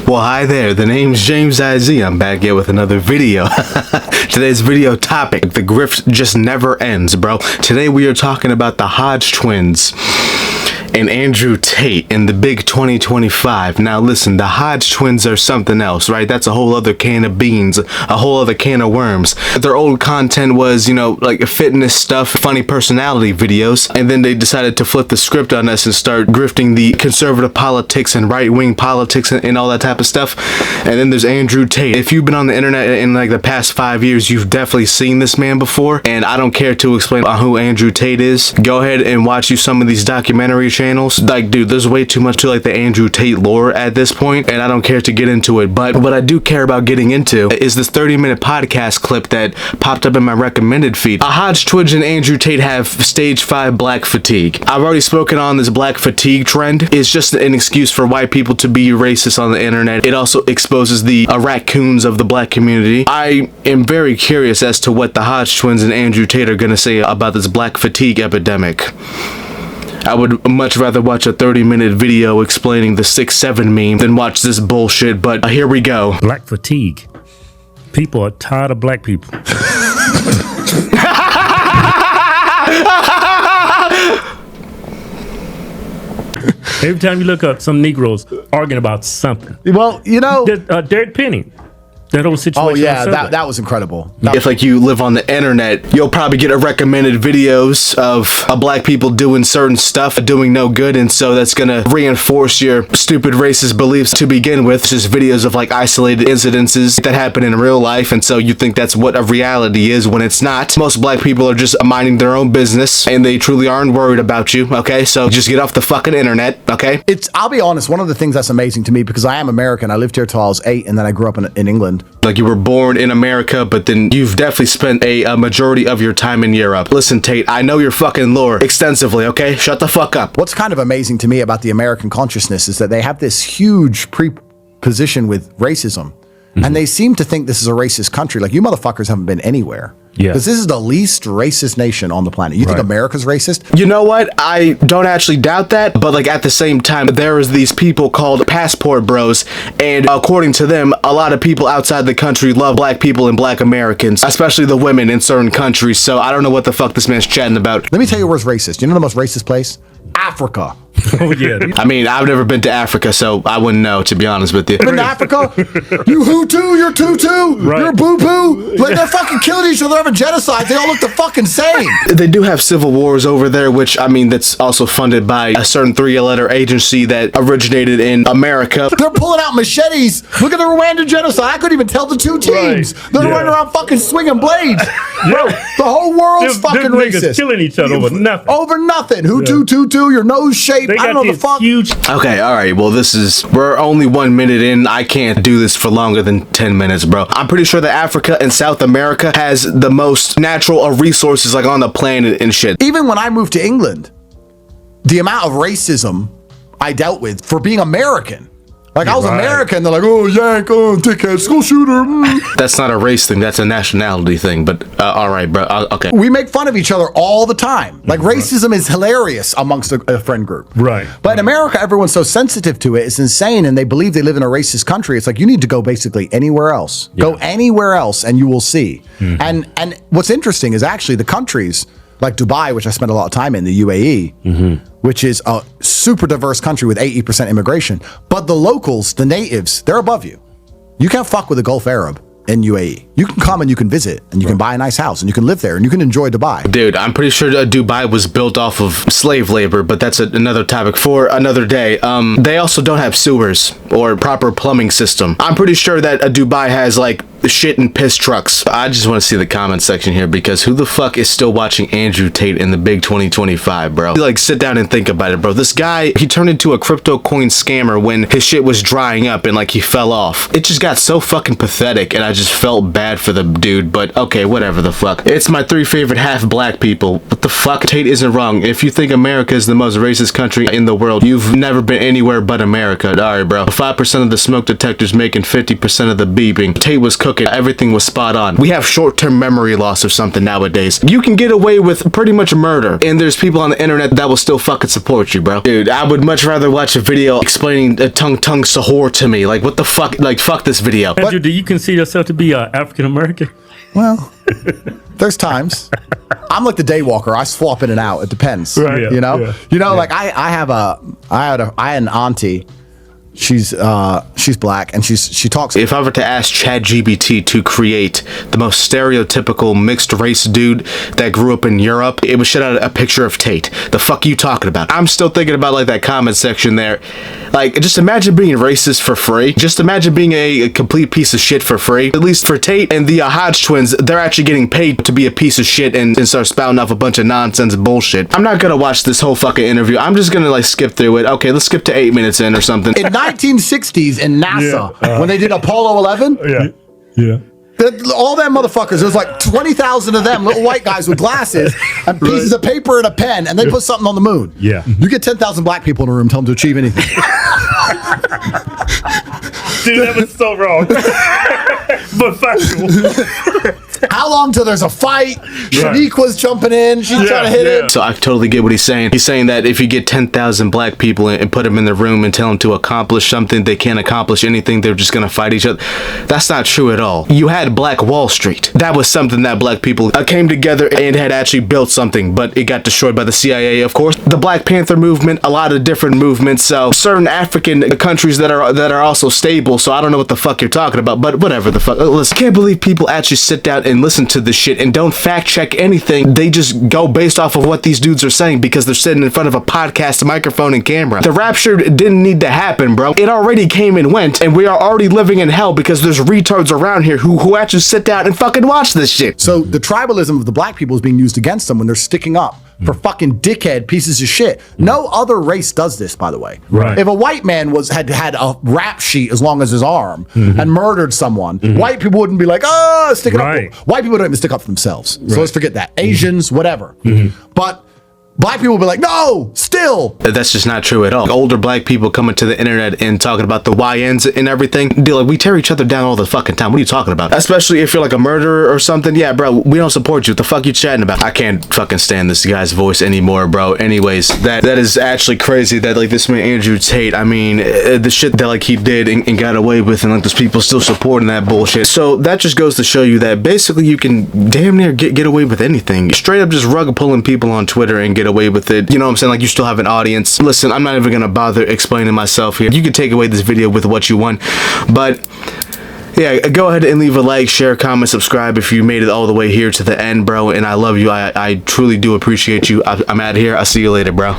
Well, hi there, the name's James IZ. I'm back here with another video. Today's video topic, the grift just never ends, bro. Today we are talking about the Hodge twins and Andrew Tate in the big 2025. Now listen, the Hodge twins are something else, right? That's a whole other can of beans, a whole other can of worms. Their old content was, you know, like fitness stuff, funny personality videos, and then they decided to flip the script on us and start grifting the conservative politics and right-wing politics and all that type of stuff. And then there's Andrew Tate. If you've been on the internet in like the past 5 years, you've definitely seen this man before, and I don't care to explain who Andrew Tate is. Go ahead and watch you some of these documentary channels. Like, dude, there's way too much to like the Andrew Tate lore at this point, and I don't care to get into it. But what I do care about getting into is this 30-minute podcast clip that popped up in my recommended feed. Hodge twins and Andrew Tate have stage 5 black fatigue. I've already spoken on this black fatigue trend. It's just an excuse for white people to be racist on the internet. It also exposes the raccoons of the black community. I am very curious as to what the Hodge twins and Andrew Tate are gonna say about this black fatigue epidemic. I would much rather watch a 30-minute video explaining the 6'7" meme than watch this bullshit, but here we go. Black fatigue. People are tired of black people. Every time you look up, some Negroes arguing about something. Well, you know, Derek Penny. That whole situation. oh yeah, that was incredible. If like you live on the internet, you'll probably get a recommended videos of black people doing certain stuff, doing no good, and so that's gonna reinforce your stupid racist beliefs to begin with. It's just videos of like isolated incidences that happen in real life, and so you think that's what a reality is when it's not. Most black people are just minding their own business, and they truly aren't worried about you, okay? So just get off the fucking internet, okay? I'll be honest, one of the things that's amazing to me, because I am American, I lived here till I was 8, and then I grew up in England. Like you were born in America, but then you've definitely spent a majority of your time in Europe. Listen, Tate, I know your fucking lore extensively, okay? Shut the fuck up. What's kind of amazing to me about the American consciousness is that they have this huge preposition with racism. And they seem to think this is a racist country. Like, you motherfuckers haven't been anywhere. Yeah. Because this is the least racist nation on the planet. You think America's racist? You know what? I don't actually doubt that, but like at the same time, there is these people called passport bros, and according to them, a lot of people outside the country love black people and black Americans, especially the women in certain countries, so I don't know what the fuck this man's chatting about. Let me tell you where's racist. You know the most racist place? Africa. Oh yeah. I mean, I've never been to Africa, so I wouldn't know, to be honest with you. Been to Africa? You Hutu, you're Tutu, you're Boo-Boo. Like, they're fucking killing each other, having genocide. They all look the fucking same. They do have civil wars over there, which, I mean, that's also funded by a certain 3-letter agency that originated in America. They're pulling out machetes. Look at the Rwandan genocide. I couldn't even tell the two teams. They're running around fucking swinging blades. Bro, the whole world's fucking racist. Killing each other over nothing. Over nothing. Hutu, Tutu, your nose shape. I don't know the fuck. Huge. Okay, alright, well we're only 1 minute in. I can't do this for longer than 10 minutes, bro. I'm pretty sure that Africa and South America has the most natural resources like on the planet and shit. Even when I moved to England, the amount of racism I dealt with for being American. Like, I was American, they're like, oh, yank, oh, dickhead, school shooter. That's not a race thing, that's a nationality thing, but alright, bro, okay. We make fun of each other all the time. Like, racism is hilarious amongst a friend group. Right. But in America, everyone's so sensitive to it, it's insane, and they believe they live in a racist country. It's like, you need to go basically anywhere else. Yeah. Go anywhere else, and you will see. And what's interesting is actually the countries, like Dubai, which I spent a lot of time in, the UAE, which is a super diverse country with 80% immigration. But the locals, the natives, they're above you. You can't fuck with a Gulf Arab in UAE. You can come and you can visit and you can buy a nice house and you can live there and you can enjoy Dubai. Dude, I'm pretty sure Dubai was built off of slave labor, but that's another topic for another day. They also don't have sewers or proper plumbing system. I'm pretty sure that Dubai has like shit and piss trucks. I just want to see the comment section here, because who the fuck is still watching Andrew Tate in the big 2025, bro? Like, sit down and think about it, bro. This guy, he turned into a crypto coin scammer when his shit was drying up and like he fell off. It just got so fucking pathetic, and I just felt bad bad for the dude, but okay, whatever the fuck. It's my 3 favorite half black people. What the fuck? Tate isn't wrong. If you think America is the most racist country in the world, you've never been anywhere but America. Alright, bro. 5% of the smoke detectors making 50% of the beeping. Tate was cooking. Everything was spot on. We have short-term memory loss or something nowadays. You can get away with pretty much murder, and there's people on the internet that will still fucking support you, bro. Dude, I would much rather watch a video explaining a tongue sahur to me. Like, what the fuck? Like, fuck this video. Andrew, do you consider yourself to be African American? Well, there's times. I'm like the day walker. I swap in and out. It depends. Right. You know? Yeah. You know, like I had an auntie. She's black, and she talks. If I were to ask ChatGPT to create the most stereotypical mixed race dude that grew up in Europe, it would shit out a picture of Tate. The fuck you talking about? I'm still thinking about like that comment section there. Like, just imagine being racist for free. Just imagine being a complete piece of shit for free. At least for Tate and the Hodge twins, they're actually getting paid to be a piece of shit and start spouting off a bunch of nonsense and bullshit. I'm not gonna watch this whole fucking interview. I'm just gonna like skip through it. Okay, let's skip to 8 minutes in or something. In 1960s in NASA, when they did Apollo 11, Yeah. all them motherfuckers, there was like 20,000 of them, little white guys with glasses and pieces of paper and a pen, and they put something on the moon. Yeah. You get 10,000 black people in a room, tell them to achieve anything. Dude, that was so wrong. But factual. How long till there's a fight? Shaniqua's jumping in. She's trying to hit him. So I totally get what he's saying. He's saying that if you get 10,000 black people and put them in the room and tell them to accomplish something, they can't accomplish anything. They're just going to fight each other. That's not true at all. You had Black Wall Street. That was something that black people came together and had actually built something, but it got destroyed by the CIA, of course. The Black Panther movement, a lot of different movements. So certain African countries that are also stable. So I don't know what the fuck you're talking about, but whatever the fuck. Listen, I can't believe people actually sit down and listen to this shit and don't fact check anything. They just go based off of what these dudes are saying because they're sitting in front of a podcast, microphone, and camera. The rapture didn't need to happen, bro. It already came and went, and we are already living in hell because there's retards around here who actually sit down and fucking watch this shit. So the tribalism of the black people is being used against them when they're sticking up for fucking dickhead pieces of shit. No other race does this, by the way. Right. If a white man had a rap sheet as long as his arm and murdered someone, white people wouldn't be like, oh, stick it up. White people don't even stick up for themselves. So let's forget that. Asians, whatever. But black people will be like, no, still. That's just not true at all. Older black people coming to the internet and talking about the YNs and everything. Dude, like, we tear each other down all the fucking time. What are you talking about? Especially if you're like a murderer or something. Yeah, bro, we don't support you. What the fuck you chatting about? I can't fucking stand this guy's voice anymore, bro. Anyways, that is actually crazy that like this man Andrew Tate, I mean, the shit that like he did and got away with, and like there's people still supporting that bullshit. So that just goes to show you that basically you can damn near get away with anything. Straight up just rug pulling people on Twitter and get away with it. You know what I'm saying? Like, you still have an audience. Listen, I'm not even gonna bother explaining myself here. You can take away this video with what you want, but yeah, go ahead and leave a like, share, comment, subscribe if you made it all the way here to the end, bro. And I love you. I truly do appreciate you. I'm out of here. I'll see you later, bro.